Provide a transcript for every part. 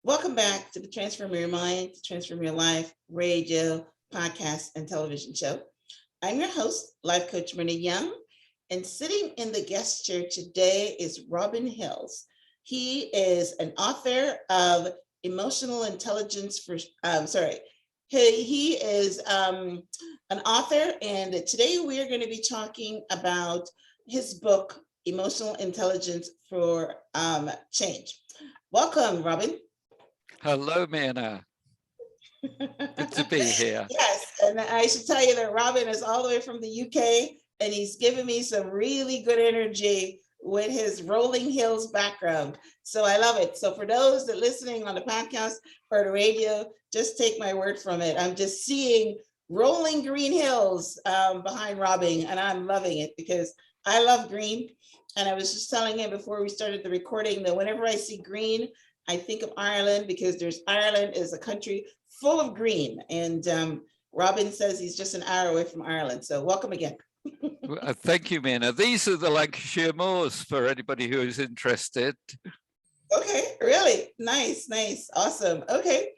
Welcome back to the Transform Your Mind, Transform Your Life radio, podcast, and television show. I'm your host, Life Coach Myrna Young, and sitting in the guest chair today is Robin Hills. He is an author of Emotional Intelligence for, he is an author, and today we are going to be talking about his book, Emotional Intelligence for Change. Welcome, Robin. Hello, Myrna. Good to be here. Yes, and I should tell you that Robin is all the way from the UK, and he's given me some really good energy with his Rolling Hills background. So I love it. So for those that are listening on the podcast or the radio, just take my word from it. I'm just seeing rolling green hills behind Robin, and I'm loving it because I love green. And I was just telling him before we started the recording that whenever I see green, I think of Ireland because Ireland is a country full of green. And Robin says he's just an hour away from Ireland. So welcome again. Thank you, Myrna. These are the Lancashire Moors for anybody who is interested. Okay, really? Nice. Awesome. Okay.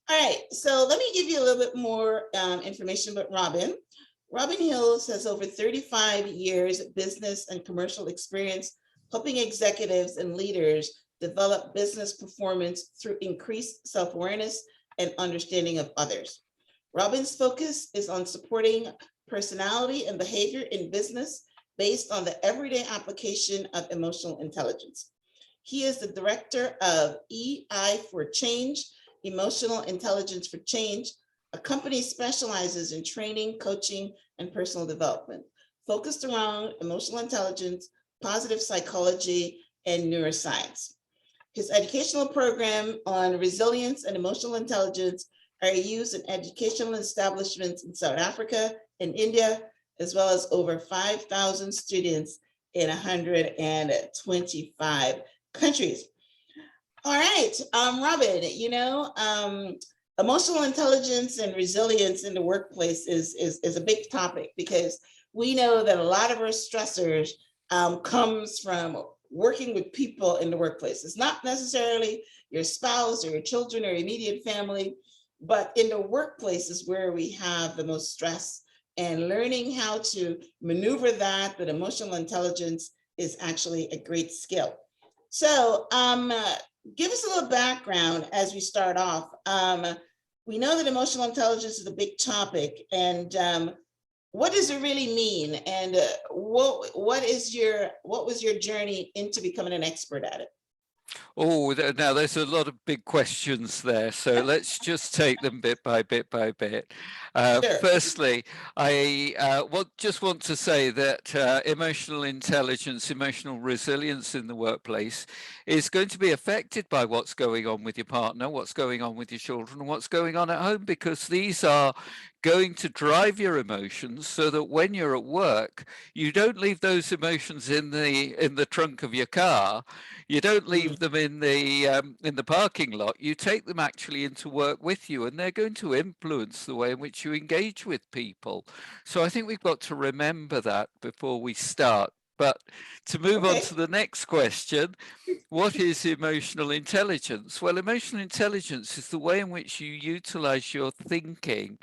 All right. So let me give you a little bit more information about Robin. Robin Hills has over 35 years of business and commercial experience helping executives and leaders develop business performance through increased self-awareness and understanding of others. Robin's focus is on supporting personality and behavior in business based on the everyday application of emotional intelligence. He is the director of EI for Change, Emotional Intelligence for Change. A company specializes in training, coaching, and personal development, focused around emotional intelligence, positive psychology, and neuroscience. His educational program on resilience and emotional intelligence are used in educational establishments in South Africa and India, as well as over 5,000 students in 125 countries. All right, Robin, emotional intelligence and resilience in the workplace is a big topic because we know that a lot of our stressors comes from working with people in the workplace. It's not necessarily your spouse or your children or immediate family, but in the workplace is where we have the most stress, and learning how to maneuver that with emotional intelligence is actually a great skill. So give us a little background as we start off. We know that emotional intelligence is a big topic, and what does it really mean? And what was your journey into becoming an expert at it? Oh, now there's a lot of big questions there, so let's just take them bit by bit by bit. Sure. Firstly, I just want to say that emotional intelligence, emotional resilience in the workplace is going to be affected by what's going on with your partner, what's going on with your children, and what's going on at home, because these are going to drive your emotions so that when you're at work, you don't leave those emotions in the trunk of your car. You don't leave them in the parking lot. You take them actually into work with you, and they're going to influence the way in which you engage with people. So I think we've got to remember that before we start. But to move on to the next question, what is emotional intelligence? Well, emotional intelligence is the way in which you utilize your thinking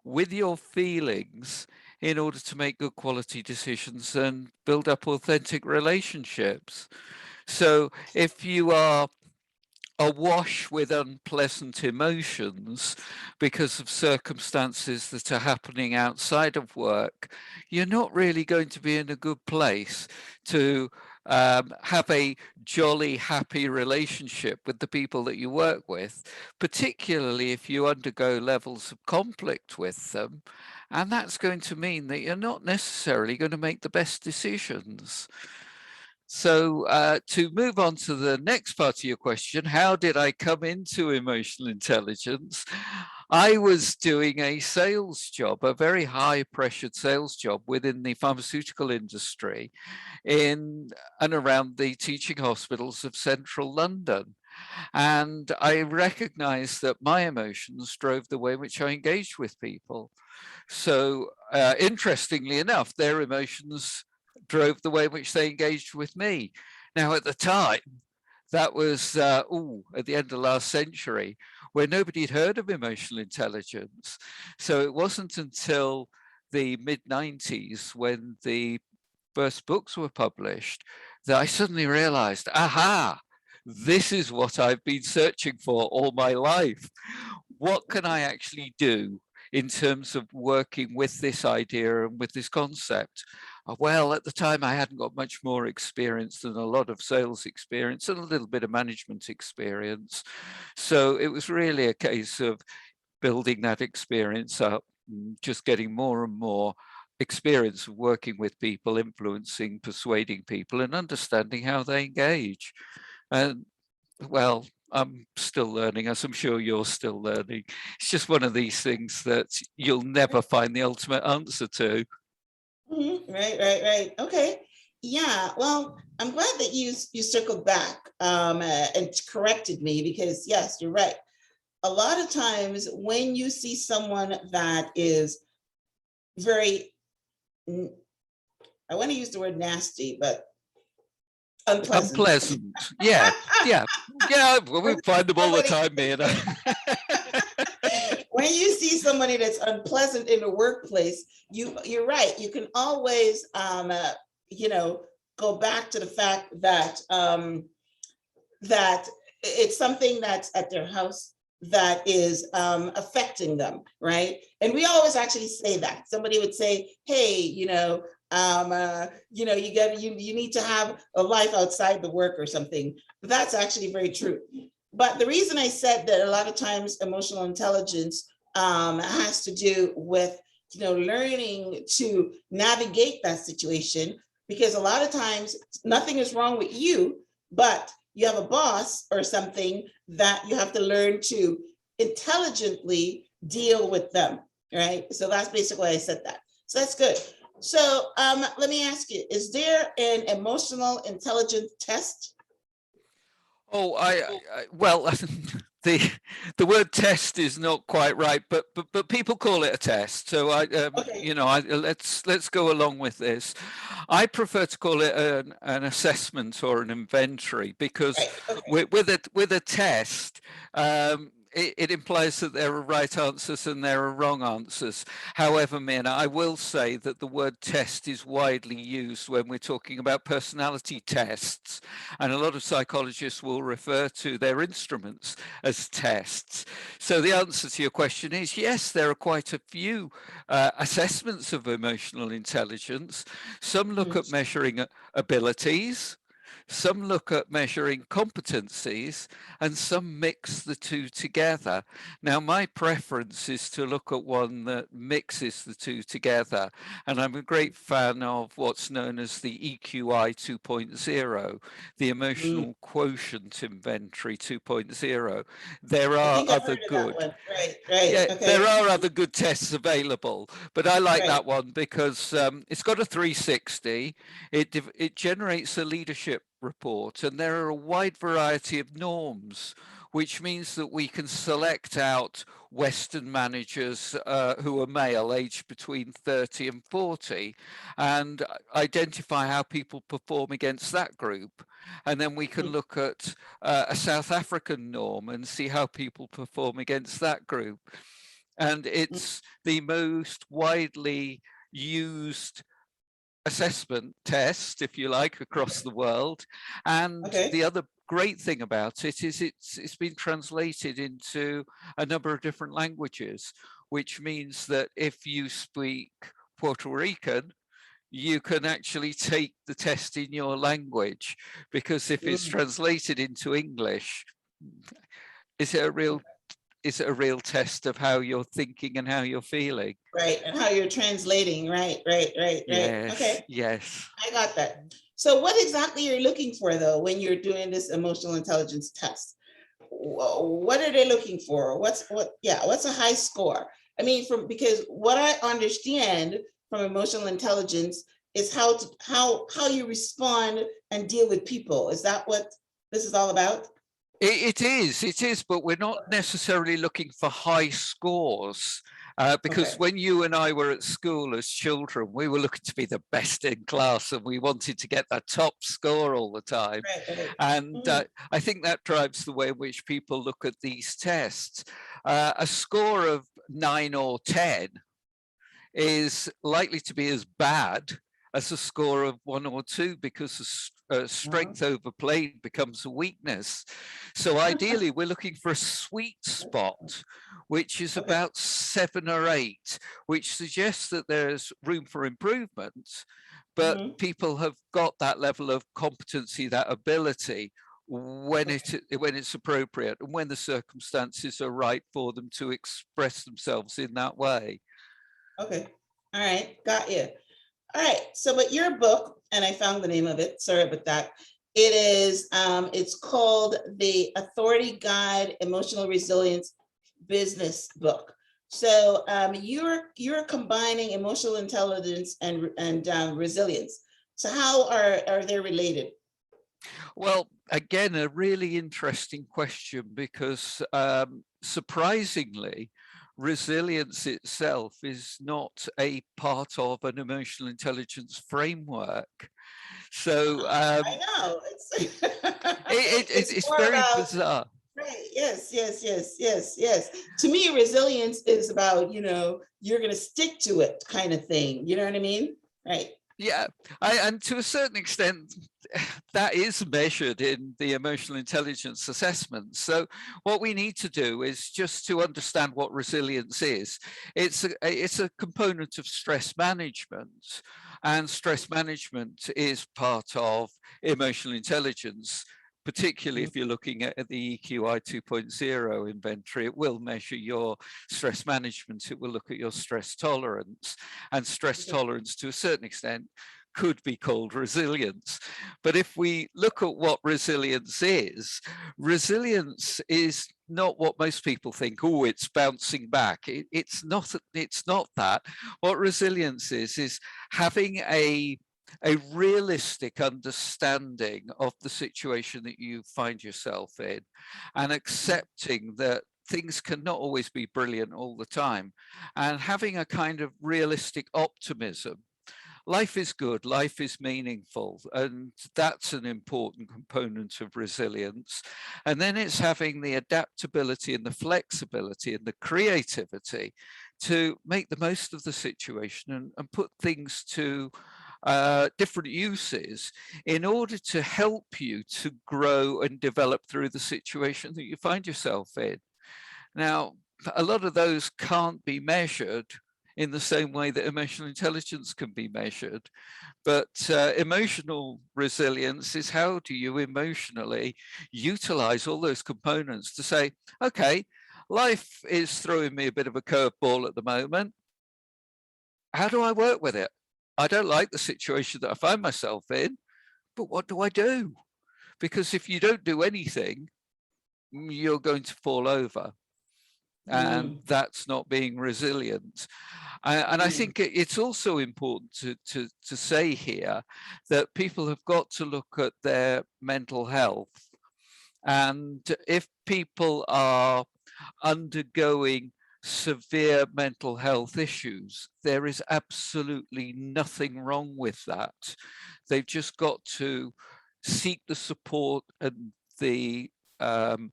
with your feelings in order to make good quality decisions and build up authentic relationships. So if you are awash with unpleasant emotions because of circumstances that are happening outside of work, you're not really going to be in a good place to have a jolly, happy relationship with the people that you work with, particularly if you undergo levels of conflict with them. And that's going to mean that you're not necessarily going to make the best decisions. So to move on to the next part of your question, how did I come into emotional intelligence? I was doing a sales job, a very high pressured sales job within the pharmaceutical industry in and around the teaching hospitals of central London. And I recognized that my emotions drove the way in which I engaged with people. So interestingly enough, their emotions drove the way in which they engaged with me. Now, at the time, That was at the end of last century, where nobody had heard of emotional intelligence. So it wasn't until the mid-90s, when the first books were published, that I suddenly realized, aha, this is what I've been searching for all my life. What can I actually do in terms of working with this idea and with this concept? Well, at the time, I hadn't got much more experience than a lot of sales experience and a little bit of management experience. So it was really a case of building that experience up, just getting more and more experience of working with people, influencing, persuading people, and understanding how they engage. And well, I'm still learning, as I'm sure you're still learning. It's just one of these things that you'll never find the ultimate answer to. Right. Okay. Yeah. Well, I'm glad that you circled back and corrected me, because yes, you're right. A lot of times when you see someone that is very, I want to use the word nasty, but unpleasant. Unpleasant. Yeah. Well, we find them all the time, me and When you see somebody that's unpleasant in the workplace, you're right. You can always, go back to the fact that that it's something that's at their house that is affecting them, right? And we always actually say that. Somebody would say, "Hey, you need to have a life outside the work or something." But that's actually very true. But the reason I said that a lot of times emotional intelligence has to do with learning to navigate that situation, because a lot of times nothing is wrong with you, but you have a boss or something that you have to learn to intelligently deal with them, right? So that's basically why I said that. So that's good. So let me ask you, is there an emotional intelligence test? Oh, well, the word test is not quite right, but people call it a test. So Okay. let's go along with this. I prefer to call it an assessment or an inventory, because Right. Okay. with a test, it implies that there are right answers and there are wrong answers. However, Mina, I will say that the word test is widely used when we're talking about personality tests, and a lot of psychologists will refer to their instruments as tests. So the answer to your question is yes, there are quite a few assessments of emotional intelligence. Some look at measuring abilities, some look at measuring competencies, and some mix the two together. Now, my preference is to look at one that mixes the two together, and I'm a great fan of what's known as the EQI 2.0, the Emotional Quotient Inventory 2.0. There I are think I've other heard of that good one. Right. there Okay. are other good tests available, but I like Right. that one because it's got a 360. It generates a leadership report, and there are a wide variety of norms, which means that we can select out Western managers who are male, aged between 30 and 40, and identify how people perform against that group. And then we can look at a South African norm and see how people perform against that group. And it's the most widely used assessment test, if you like, across the world. And Okay. the other great thing about it is it's been translated into a number of different languages, which means that if you speak Puerto Rican, you can actually take the test in your language, because if it's translated into English, is it a real test of how you're thinking and how you're feeling? Right. And how you're translating. Right. Yes, Okay. yes. I got that. So what exactly are you looking for though when you're doing this emotional intelligence test? What are they looking for? What's a high score? I mean, because what I understand from emotional intelligence is how you respond and deal with people. Is that what this is all about? It is, but we're not necessarily looking for high scores. Because Okay. when you and I were at school as children, we were looking to be the best in class and we wanted to get the top score all the time. Right, right. And Mm, I think that drives the way in which people look at these tests. A score of 9 or 10 is likely to be as bad as a score of 1 or 2 because uh-huh. strength overplayed becomes a weakness. So ideally, we're looking for a sweet spot, which is Okay. about 7 or 8, which suggests that there's room for improvement, but Mhm. people have got that level of competency, that ability when it's appropriate and when the circumstances are right for them to express themselves in that way. Okay. All right. Got you. All right. So, but your book, and I found the name of it. Sorry about that. It is. It's called The Authority Guide: Emotional Resilience Business Book. So, you're combining emotional intelligence and resilience. So, how are they related? Well, again, a really interesting question because surprisingly, resilience itself is not a part of an emotional intelligence framework. So I know it's it's more very about. bizarre. Right. Yes, yes, yes, yes, yes. To me, resilience is about, you're going to stick to it kind of thing. You know what I mean? Right. Yeah, and to a certain extent, that is measured in the emotional intelligence assessment. So what we need to do is just to understand what resilience is. It's a component of stress management, and stress management is part of emotional intelligence. Particularly if you're looking at the EQI 2.0 inventory, it will measure your stress management, it will look at your stress tolerance, and stress Okay. tolerance to a certain extent could be called resilience. But if we look at what resilience is not what most people think, oh, it's bouncing back. It's not that. What resilience is having a realistic understanding of the situation that you find yourself in and accepting that things cannot always be brilliant all the time and having a kind of realistic optimism. Life is good, life is meaningful, and that's an important component of resilience. And then it's having the adaptability and the flexibility and the creativity to make the most of the situation and put things to different uses in order to help you to grow and develop through the situation that you find yourself in. Now, a lot of those can't be measured in the same way that emotional intelligence can be measured. But emotional resilience is how do you emotionally utilize all those components to say, okay, life is throwing me a bit of a curveball at the moment. How do I work with it? I don't like the situation that I find myself in, but what do I do? Because if you don't do anything, you're going to fall over. And Mm, that's not being resilient. And I mm, think it's also important to say here that people have got to look at their mental health. And if people are undergoing severe mental health issues, there is absolutely nothing wrong with that. They've just got to seek the support and the um,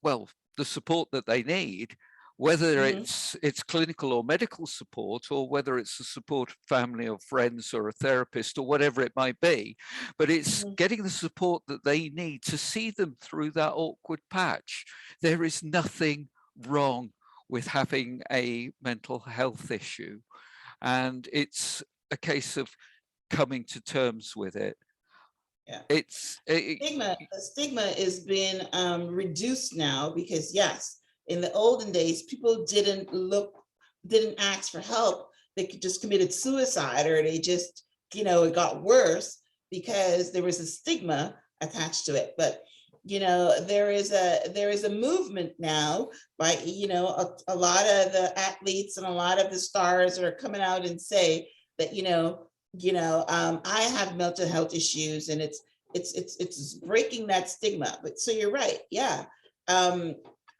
well, the support that they need, whether mhm, it's clinical or medical support, or whether it's the support of family or friends or a therapist or whatever it might be, but it's mhm. getting the support that they need to see them through that awkward patch. There is nothing wrong with having a mental health issue, and it's a case of coming to terms with it. Yeah. It's The stigma is being reduced now because yes, in the olden days, people didn't ask for help. They just committed suicide, or they just, it got worse because there was a stigma attached to it. But there is a movement now by a lot of the athletes and a lot of the stars are coming out and say that I have mental health issues, and it's breaking that stigma. But so you're right, yeah. um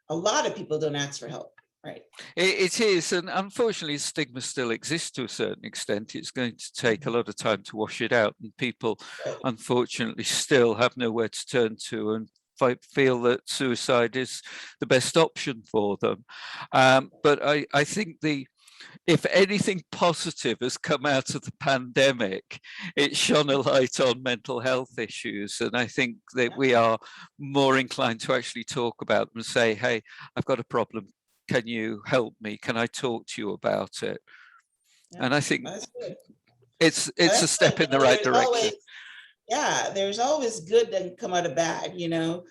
a lot of people don't ask for help. Right. It is, and unfortunately, stigma still exists to a certain extent. It's going to take a lot of time to wash it out, and people, Right. unfortunately, still have nowhere to turn to and feel that suicide is the best option for them. But I think if anything positive has come out of the pandemic, it shone a light on mental health issues. And I think that we are more inclined to actually talk about them and say, hey, I've got a problem. Can you help me? Can I talk to you about it? Yeah, And I think that's good. it's a That's good. step in the right There's direction. always, yeah, there's always good that can come out of bad, you know.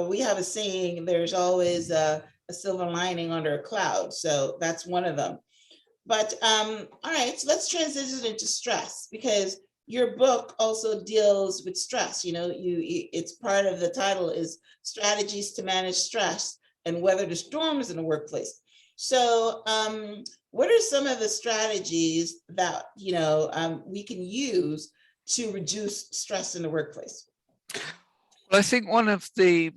We have a saying, there's always a silver lining under a cloud. So that's one of them. But all right, so let's transition into stress, because your book also deals with stress. It's part of the title is Strategies to Manage Stress and Weather the Storms in the Workplace. So what are some of the strategies that we can use to reduce stress in the workplace? Well, I think one of the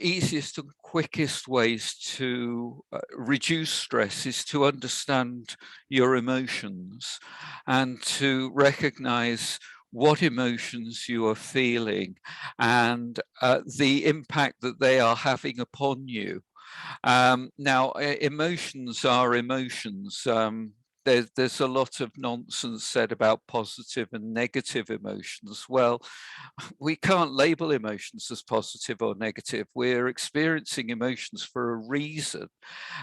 easiest and quickest ways to reduce stress is to understand your emotions and to recognize what emotions you are feeling and the impact that they are having upon you. Now, emotions are emotions. There's a lot of nonsense said about positive and negative emotions. Well, we can't label emotions as positive or negative. We're experiencing emotions for a reason.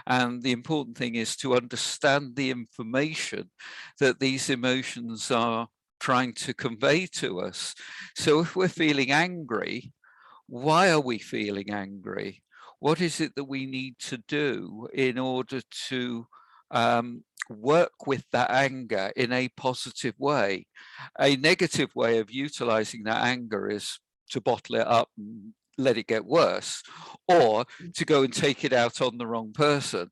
And the important thing is to understand the information that these emotions are trying to convey to us. So if we're feeling angry, why are we feeling angry? What is it that we need to do in order to work with that anger in a positive way? A negative way of utilizing that anger is to bottle it up and let it get worse, or to go and take it out on the wrong person,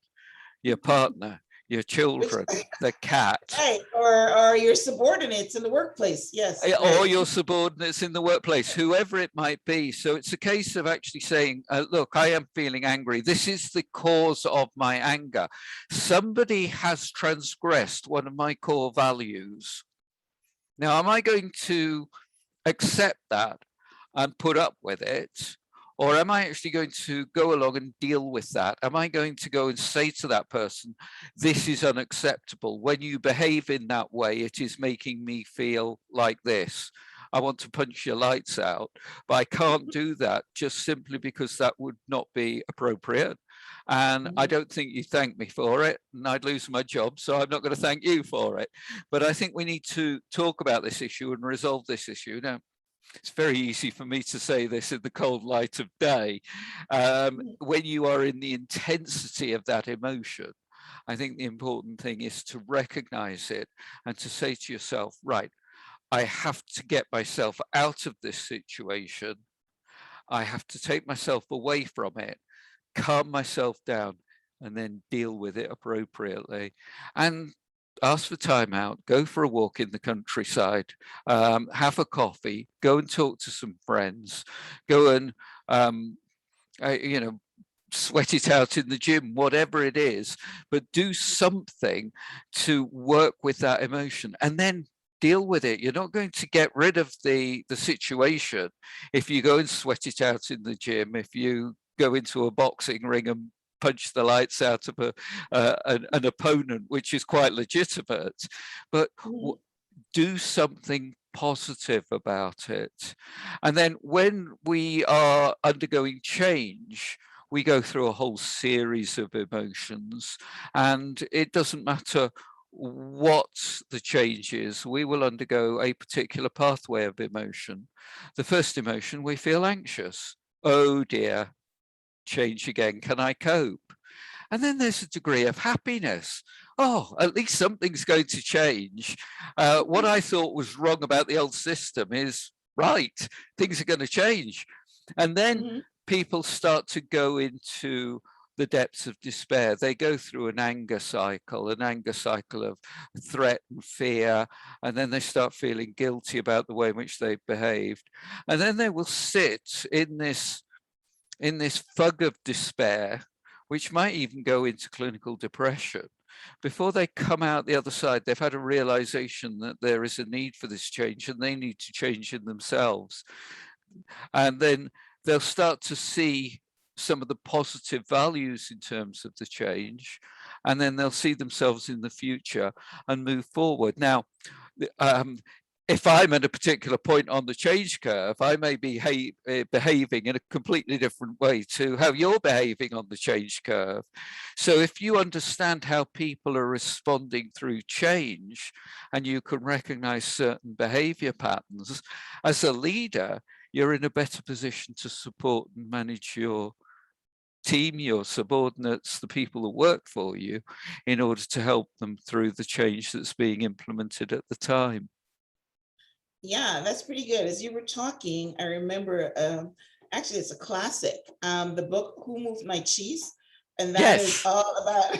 your partner, your Which, children, the cat, right, or your subordinates in the workplace. Yes, or right. your subordinates in the workplace, whoever it might be. So it's a case of actually saying, look, I am feeling angry. This is the cause of my anger. Somebody has transgressed one of my core values. Now, am I going to accept that and put up with it? Or am I actually going to go along and deal with that? Am I going to go and say to that person, this is unacceptable. When you behave in that way, it is making me feel like this. I want to punch your lights out, but I can't do that just simply because that would not be appropriate. And I don't think you thank me for it, and I'd lose my job, so I'm not going to thank you for it. But I think we need to talk about this issue and resolve this issue. Now, it's very easy for me to say this in the cold light of day. When you are in the intensity of that emotion, I think the important thing is to recognize it and to say to yourself, right, I have to get myself out of this situation. I have to take myself away from it, calm myself down, and then deal with it appropriately. And ask for time out, go for a walk in the countryside, have a coffee, go and talk to some friends, go and, you know, sweat it out in the gym, whatever it is, but do something to work with that emotion and then deal with it. You're not going to get rid of the situation if you go and sweat it out in the gym, if you go into a boxing ring and punch the lights out of an opponent, which is quite legitimate, but do something positive about it. And then when we are undergoing change, we go through a whole series of emotions, and it doesn't matter what the change is, we will undergo a particular pathway of emotion. The first emotion, we feel anxious. Oh dear, change again, can I cope? And then there's a degree of happiness. Oh, at least something's going to change. What I thought was wrong about the old system is right. Things are going to change. And then people start to go into the depths of despair. They go through an anger cycle of threat and fear, and then they start feeling guilty about the way in which they've behaved. And then they will sit in this fog of despair which might even go into clinical depression. Before they come out the other side, they've had a realization that there is a need for this change and they need to change in themselves. And then they'll start to see some of the positive values in terms of the change, and then they'll see themselves in the future and move forward. Now, if I'm at a particular point on the change curve, I may be behaving in a completely different way to how you're behaving on the change curve. So if you understand how people are responding through change, and you can recognize certain behavior patterns, as a leader, you're in a better position to support and manage your team, your subordinates, the people that work for you, in order to help them through the change that's being implemented at the time. Yeah, that's pretty good. As you were talking, I remember, actually, it's a classic, the book Who Moved My Cheese? And that is Yes, all about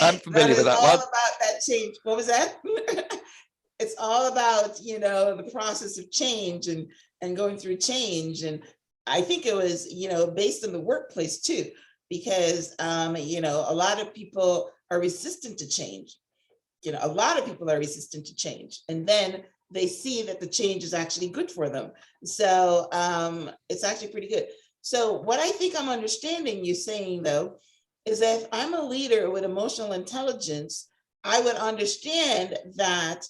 I'm that familiar with is that all one. about that change. What was that? It's all about, the process of change and going through change. And I think it was, based in the workplace too, because a lot of people are resistant to change. A lot of people are resistant to change, and then they see that the change is actually good for them. So it's actually pretty good. So what I think I'm understanding you saying, though, is that if I'm a leader with emotional intelligence, I would understand that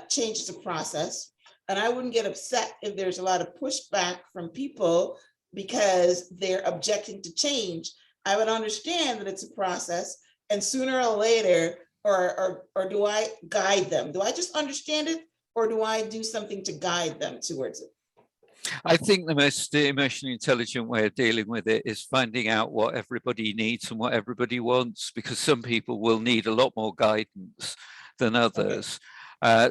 change is a process, and I wouldn't get upset if there's a lot of pushback from people because they're objecting to change. I would understand that it's a process, and sooner or later, or do I guide them? Do I just understand it, or do I do something to guide them towards it? I think the most emotionally intelligent way of dealing with it is finding out what everybody needs and what everybody wants, because some people will need a lot more guidance than Okay. others.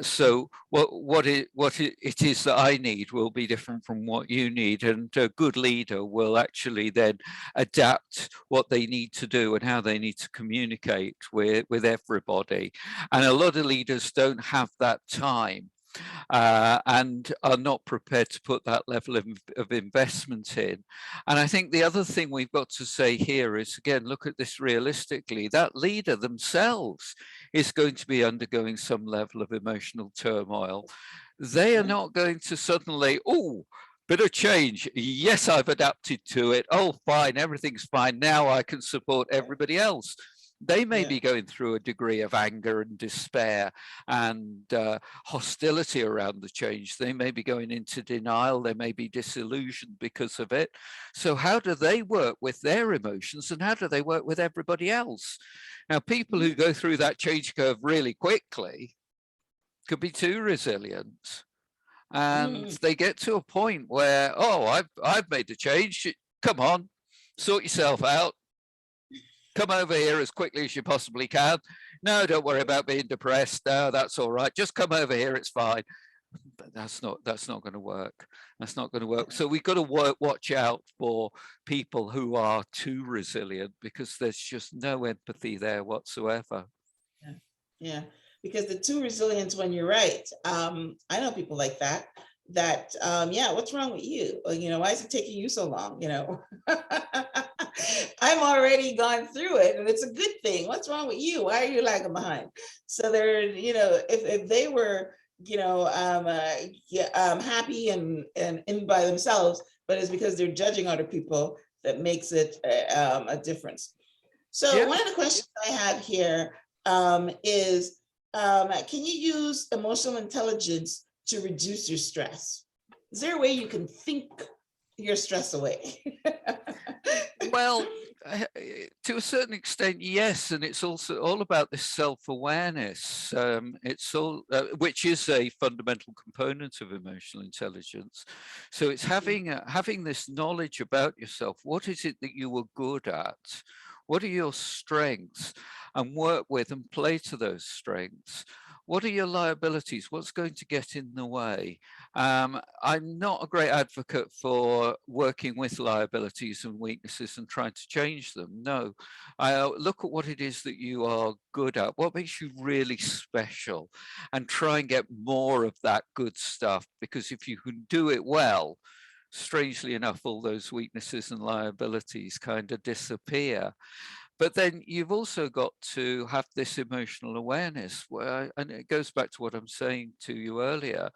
So what it is that I need will be different from what you need, and a good leader will actually then adapt what they need to do and how they need to communicate with everybody. And a lot of leaders don't have that time, and are not prepared to put that level of investment in. And I think the other thing we've got to say here is, again, look at this realistically. That leader themselves is going to be undergoing some level of emotional turmoil. They are not going to suddenly, oh, bit of change. Yes, I've adapted to it. Oh, fine, everything's fine. Now I can support everybody else. They may be going through a degree of anger and despair and hostility around the change. They may be going into denial. They may be disillusioned because of it. So how do they work with their emotions, and how do they work with everybody else? Now, people who go through that change curve really quickly could be too resilient. And they get to a point where, oh, I've made the change. Come on, sort yourself out. Come over here as quickly as you possibly can. No, don't worry about being depressed. No, that's all right. Just come over here. It's fine. But that's not going to work. That's not going to work. So we've got to watch out for people who are too resilient, because there's just no empathy there whatsoever. Yeah, because the too resilient when you're right. I know people like that. Yeah, what's wrong with you? Why is it taking you so long? I'm already gone through it, and it's a good thing. What's wrong with you? Why are you lagging behind? So they're, if they were, happy and in by themselves, but it's because they're judging other people that makes it a difference. So Yeah. one of the questions I have here is, can you use emotional intelligence to reduce your stress? Is there a way you can think your stress away? Well, to a certain extent, yes, and it's also all about this self-awareness. It's all, which is a fundamental component of emotional intelligence. So it's having this knowledge about yourself. What is it that you are good at? What are your strengths? And work with and play to those strengths. What are your liabilities? What's going to get in the way? I'm not a great advocate for working with liabilities and weaknesses and trying to change them. No, I look at what it is that you are good at, what makes you really special, and try and get more of that good stuff. Because if you can do it well, strangely enough, all those weaknesses and liabilities kind of disappear. But then you've also got to have this emotional awareness where, and it goes back to what I'm saying to you earlier,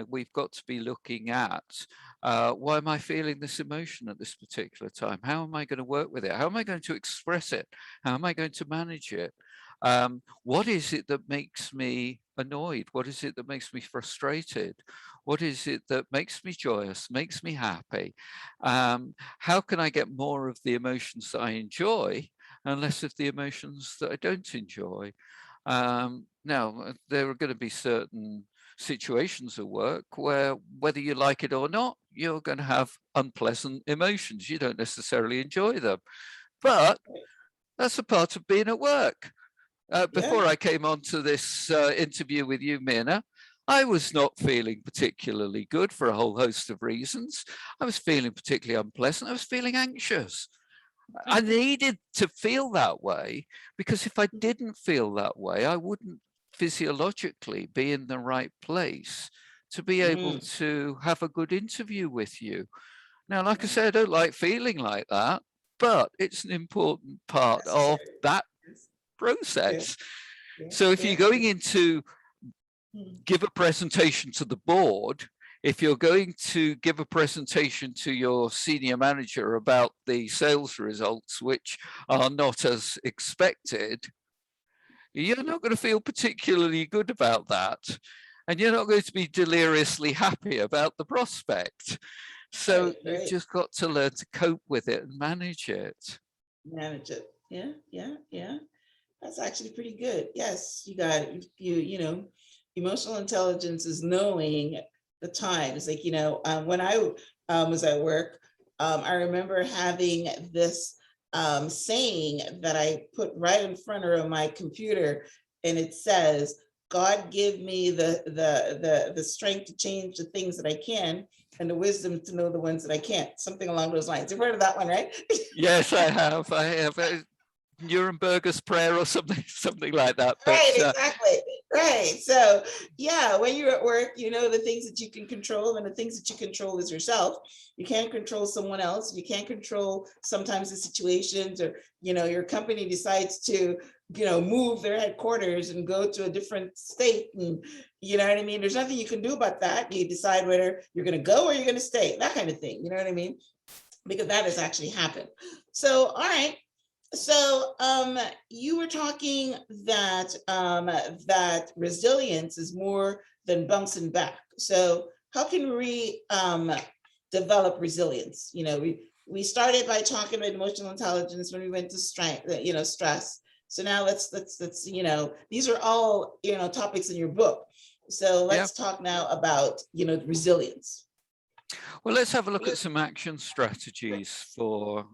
we've got to be looking at why am I feeling this emotion at this particular time? How am I going to work with it? How am I going to express it? How am I going to manage it? What is it that makes me annoyed? What is it that makes me frustrated? What is it that makes me joyous, makes me happy? How can I get more of the emotions that I enjoy and less of the emotions that I don't enjoy? Now, there are going to be certain situations at work where, whether you like it or not, you're going to have unpleasant emotions. You don't necessarily enjoy them, but that's a part of being at work. Before I came on to this interview with you, Mina, I was not feeling particularly good for a whole host of reasons. I was feeling particularly unpleasant. I was feeling anxious. I needed to feel that way, because if I didn't feel that way, I wouldn't physiologically be in the right place to be able to have a good interview with you. Now, like I said, I don't like feeling like that, but it's an important part of that process. So if you're going into give a presentation to the board, if you're going to give a presentation to your senior manager about the sales results, which are not as expected, you're not going to feel particularly good about that. And you're not going to be deliriously happy about the prospect. So you've just got to learn to cope with it and manage it. Manage it. Yeah. That's actually pretty good. Yes, you got it. You know, emotional intelligence is knowing the times. Like, when I was at work, I remember having this saying that I put right in front of my computer, and it says, "God give me the strength to change the things that I can, and the wisdom to know the ones that I can't." Something along those lines. You've heard of that one, right? Yes, I have. Nuremberg's prayer or something like that. But, right, exactly. Right. So yeah, when you're at work, the things that you can control, and the things that you control is yourself. You can't control someone else. You can't control sometimes the situations, or, your company decides to, move their headquarters and go to a different state. And you know what I mean? There's nothing you can do about that. You decide whether you're going to go or you're going to stay, that kind of thing. You know what I mean? Because that has actually happened. So, all right. So you were talking that that resilience is more than bouncing back. So how can we develop resilience? We started by talking about emotional intelligence when we went to strength, stress. So now let's these are all topics in your book. So let's talk now about resilience. Well, let's have a look at some action strategies for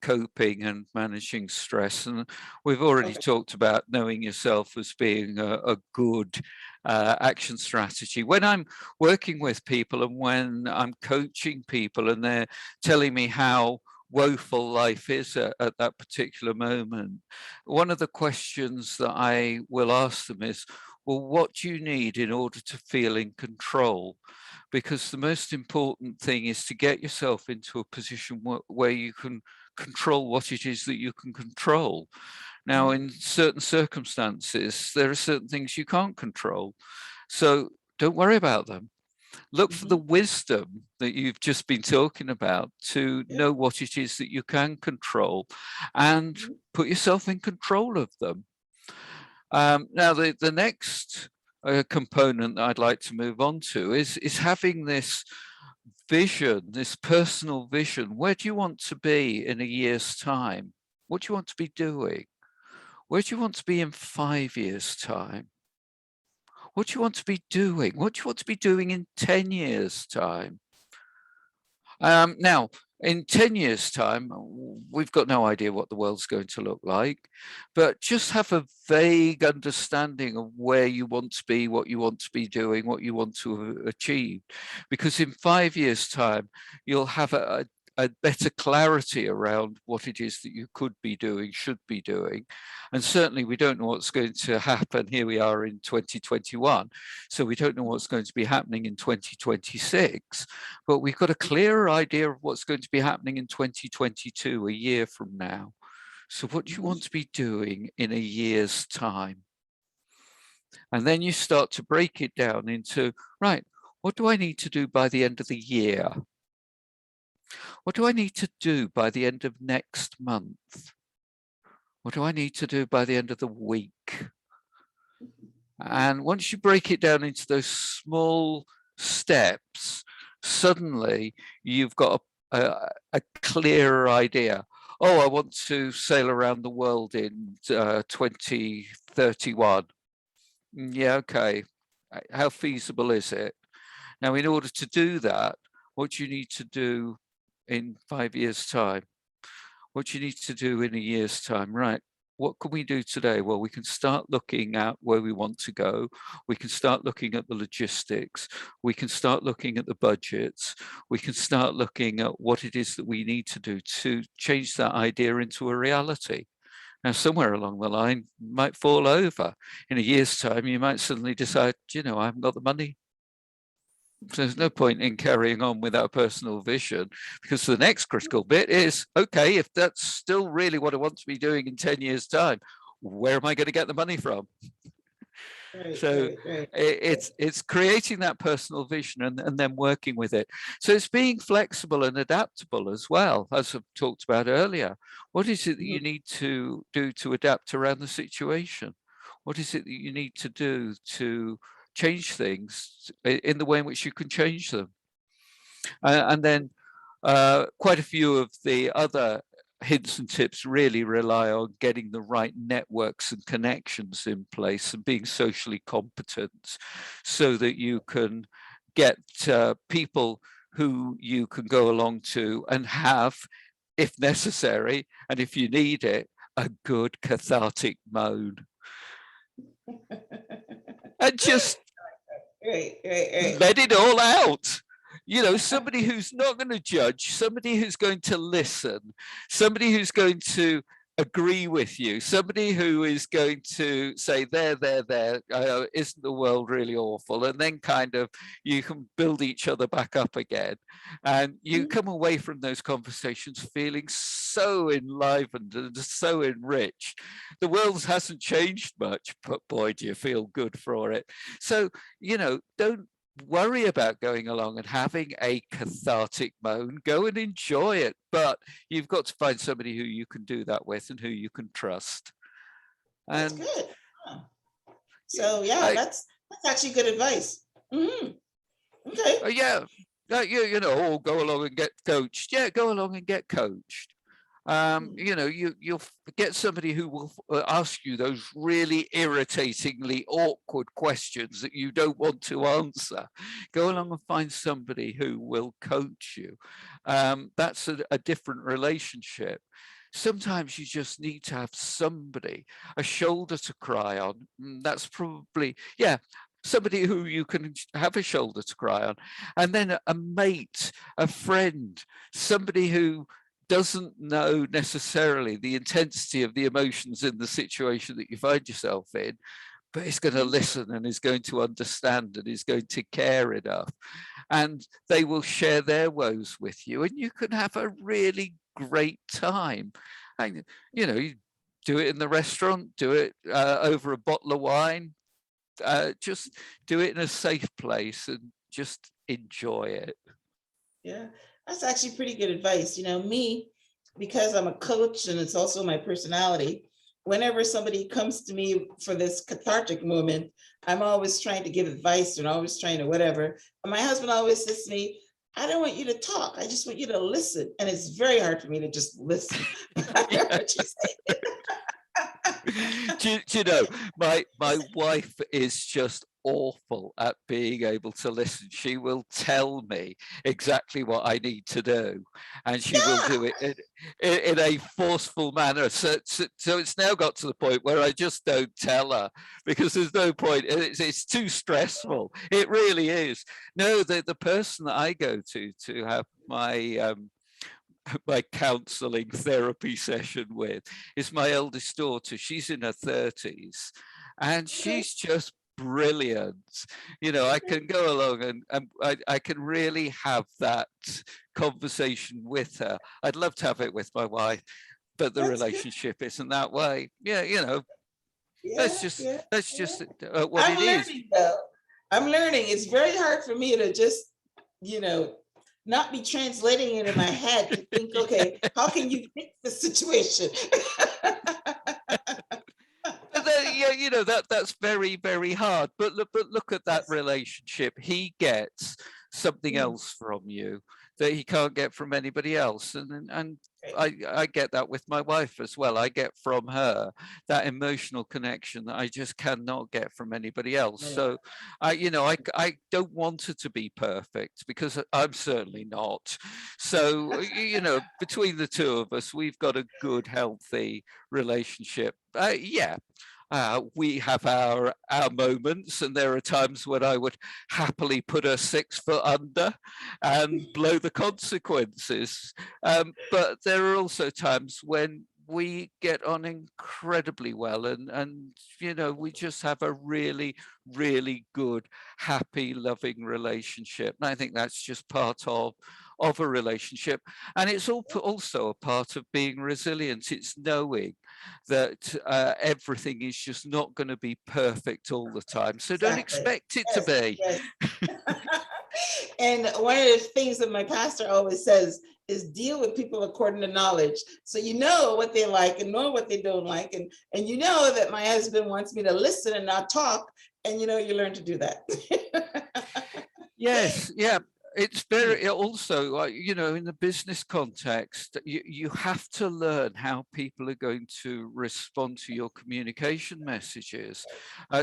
coping and managing stress. And we've already talked about knowing yourself as being a good action strategy. When I'm working with people and when I'm coaching people and they're telling me how woeful life is at that particular moment, one of the questions that I will ask them is, well, what do you need in order to feel in control? Because the most important thing is to get yourself into a position where you can control what it is that you can control. Now, in certain circumstances, there are certain things you can't control. So don't worry about them. Look for the wisdom that you've just been talking about to know what it is that you can control and put yourself in control of them. Now, the next component that I'd like to move on to is having this vision, this personal vision. Where do you want to be in a year's time? What do you want to be doing? Where do you want to be in 5 years' time? What do you want to be doing? What do you want to be doing in 10 years' time? Now, in 10 years' time, we've got no idea what the world's going to look like, but just have a vague understanding of where you want to be, what you want to be doing, what you want to achieve. Because in 5 years' time, you'll have a better clarity around what it is that you could be doing, should be doing. And certainly we don't know what's going to happen. Here we are in 2021. So we don't know what's going to be happening in 2026, but we've got a clearer idea of what's going to be happening in 2022, a year from now. So what do you want to be doing in a year's time? And then you start to break it down into, right, what do I need to do by the end of the year? What do I need to do by the end of next month? What do I need to do by the end of the week? And once you break it down into those small steps, suddenly you've got a clearer idea. Oh, I want to sail around the world in 2031. Yeah, okay. How feasible is it? Now, in order to do that, what do you need to do in 5 years' time? What do you need to do in a year's time? Right. What can we do today? Well, we can start looking at where we want to go. We can start looking at the logistics. We can start looking at the budgets. We can start looking at what it is that we need to do to change that idea into a reality. Now, somewhere along the line, you might fall over. In a year's time, you might suddenly decide, I haven't got the money. So there's no point in carrying on without a personal vision, because the next critical bit is, okay, if that's still really what I want to be doing in 10 years' time, where am I going to get the money from? Right, So right. it's creating that personal vision and then working with it. So it's being flexible and adaptable as well, as I've talked about earlier. What is it that you need to do to adapt around the situation? What is it that you need to do to change things in the way in which you can change them? And then quite a few of the other hints and tips really rely on getting the right networks and connections in place and being socially competent, so that you can get people who you can go along to and have, if necessary, and if you need it, a good cathartic moan. And just let it all out. Somebody who's not going to judge, somebody who's going to listen, somebody who's going to agree with you, somebody who is going to say, there, isn't the world really awful? And then kind of you can build each other back up again. And you come away from those conversations feeling so enlivened and so enriched. The world hasn't changed much, but boy, do you feel good for it. So, don't worry about going along and having a cathartic moan. Go and enjoy it, but you've got to find somebody who you can do that with and who you can trust. That's good. So yeah, that's actually good advice. Okay. Yeah, go along and get coached. Yeah, go along and get coached. You'll get somebody who will ask you those really irritatingly awkward questions that you don't want to answer. Go along and find somebody who will coach you. That's a different relationship. Sometimes you just need to have somebody, a shoulder to cry on. That's probably, somebody who you can have a shoulder to cry on. And then a mate, a friend, somebody who doesn't know necessarily the intensity of the emotions in the situation that you find yourself in, but is going to listen and is going to understand and is going to care enough. And they will share their woes with you, and you can have a really great time. And, you do it in the restaurant, do it over a bottle of wine, just do it in a safe place and just enjoy it. Yeah, that's actually pretty good advice. Me, because I'm a coach and it's also my personality, whenever somebody comes to me for this cathartic moment, I'm always trying to give advice and always trying to whatever. And my husband always says to me, I don't want you to talk. I just want you to listen. And it's very hard for me to just listen. do you know, my wife is just awful at being able to listen. She will tell me exactly what I need to do, and she will do it in a forceful manner. So it's now got to the point where I just don't tell her, because there's no point. It's too stressful. It really is. No, the person that I go to have my my counseling therapy session with is my eldest daughter. She's in her 30s and Okay. she's just brilliant. I Okay. can go along and I can really have that conversation with her. I'd love to have it with my wife, but the That's good. relationship isn't that way. Yeah, that's Yeah, just yeah, that's yeah. just what I'm it is. learning though. I'm learning. It's very hard for me to just, you know, not be translating it in my head to think, okay, how can you fix the situation? But yeah, that's very, very hard. But look at that Yes. relationship. He gets something Mm, else from you that he can't get from anybody else, and right. I get that with my wife as well. I get from her that emotional connection that I just cannot get from anybody else. No. So I don't want her to be perfect because I'm certainly not. So between the two of us, we've got a good, healthy relationship. Yeah, we have our moments, and there are times when I would happily put her 6 foot under and blow the consequences. But there are also times when we get on incredibly well, and we just have a really, really good, happy, loving relationship. And I think that's just part of a relationship, and it's also a part of being resilient. It's knowing that everything is just not going to be perfect all the time. So don't Exactly. expect it to Yes, be. yes. And one of the things that my pastor always says is deal with people according to knowledge. So you know what they like and know what they don't like. And you know that my husband wants me to listen and not talk. And you learn to do that. Yes, yeah. It's very also, in the business context, you have to learn how people are going to respond to your communication messages.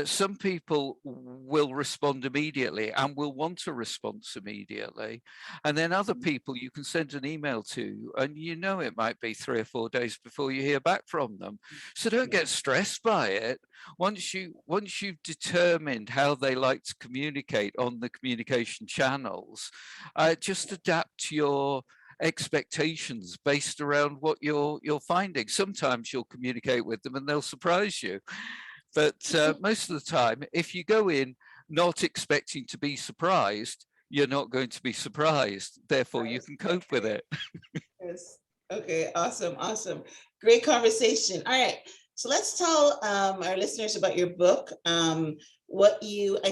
Some people will respond immediately and will want a response immediately. And then other people you can send an email to, and it might be 3 or 4 days before you hear back from them. So don't Yeah, get stressed by it. Once you've determined how they like to communicate on the communication channels, just adapt your expectations based around what you're finding. Sometimes you'll communicate with them and they'll surprise you, but most of the time, if you go in not expecting to be surprised, you're not going to be surprised. Therefore, you right. can cope with it. Yes. Okay, awesome, awesome. Great conversation. All right. So let's tell our listeners about your book. I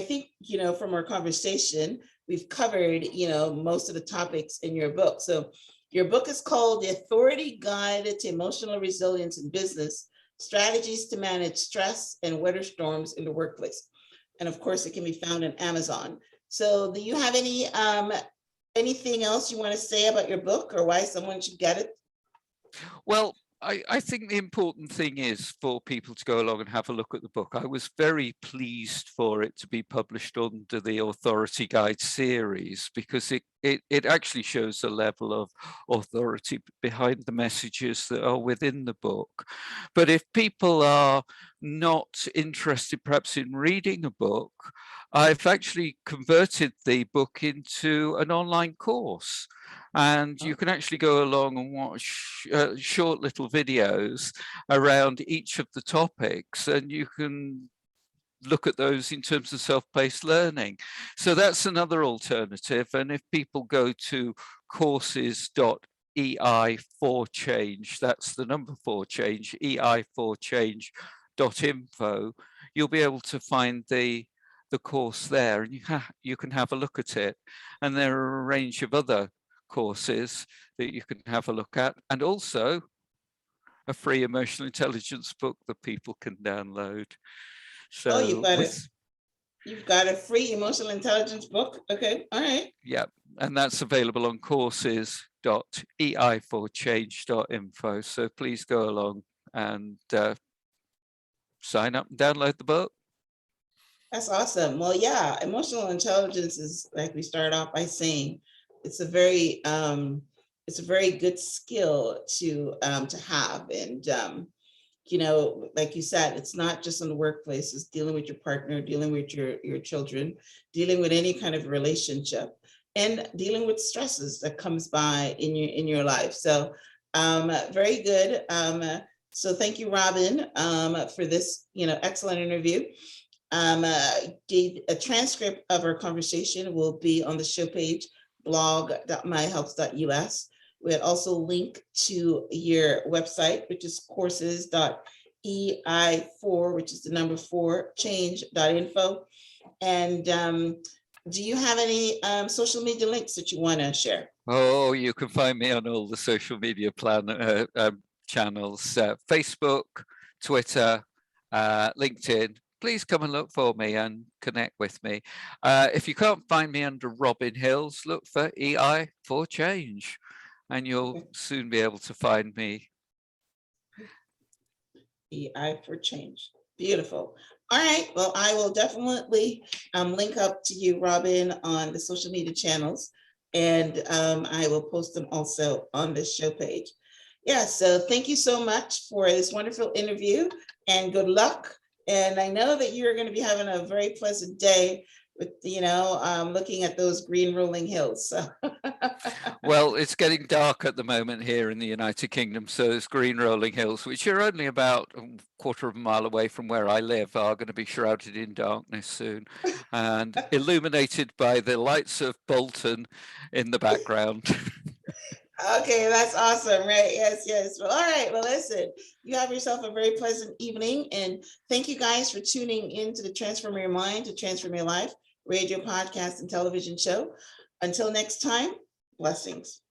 think, from our conversation, we've covered, most of the topics in your book. So your book is called The Authority Guide to Emotional Resilience in Business, Strategies to Manage Stress and Weather Storms in the Workplace. And of course, it can be found on Amazon. So do you have anything else you want to say about your book or why someone should get it? Well, I think the important thing is for people to go along and have a look at the book. I was very pleased for it to be published under the Authority Guide series because it actually shows a level of authority behind the messages that are within the book. But if people are not interested perhaps in reading a book, I've actually converted the book into an online course. And you Oh, can actually go along and watch short little videos around each of the topics, and you can look at those in terms of self-paced learning. So that's another alternative. And if people go to courses.ei for change, that's the number 4 change, ei4change.info, you'll be able to find the course there, and you can have a look at it. And there are a range of other courses that you can have a look at, and also a free emotional intelligence book that people can download. oh, So with you've got a free emotional intelligence book. Okay, all right. yeah, and that's available on courses.ei4change.info. So please go along and sign up and download the book. That's awesome. Well, yeah, emotional intelligence is, like we started off by saying, it's a very good skill to have. And like you said, it's not just in the workplace, it's dealing with your partner, dealing with your children, dealing with any kind of relationship. and dealing with stresses that comes by in your life. So very good. So thank you, Robin, for this, excellent interview. A transcript of our conversation will be on the show page, blog.myhelps.us. We'll also link to your website, which is courses.ei4, which is the number 4, change.info. And do you have any social media links that you want to share? Oh, you can find me on all the social media channels, Facebook, Twitter, LinkedIn. Please come and look for me and connect with me. If you can't find me under Robin Hills, look for EI for Change, and you'll soon be able to find me. EI for Change. Beautiful. All right. Well, I will definitely link up to you, Robin, on the social media channels, and I will post them also on this show page. Yeah. So thank you so much for this wonderful interview, and good luck. And I know that you're going to be having a very pleasant day with, looking at those green rolling hills. So. Well, it's getting dark at the moment here in the United Kingdom, so those green rolling hills, which are only about a quarter of a mile away from where I live, are going to be shrouded in darkness soon and illuminated by the lights of Bolton in the background. Okay, that's awesome, right? Yes, yes. Well, all right. Well, listen, you have yourself a very pleasant evening, and thank you guys for tuning in to the Transform Your Mind to Transform Your Life radio, podcast, and television show. Until next time, blessings.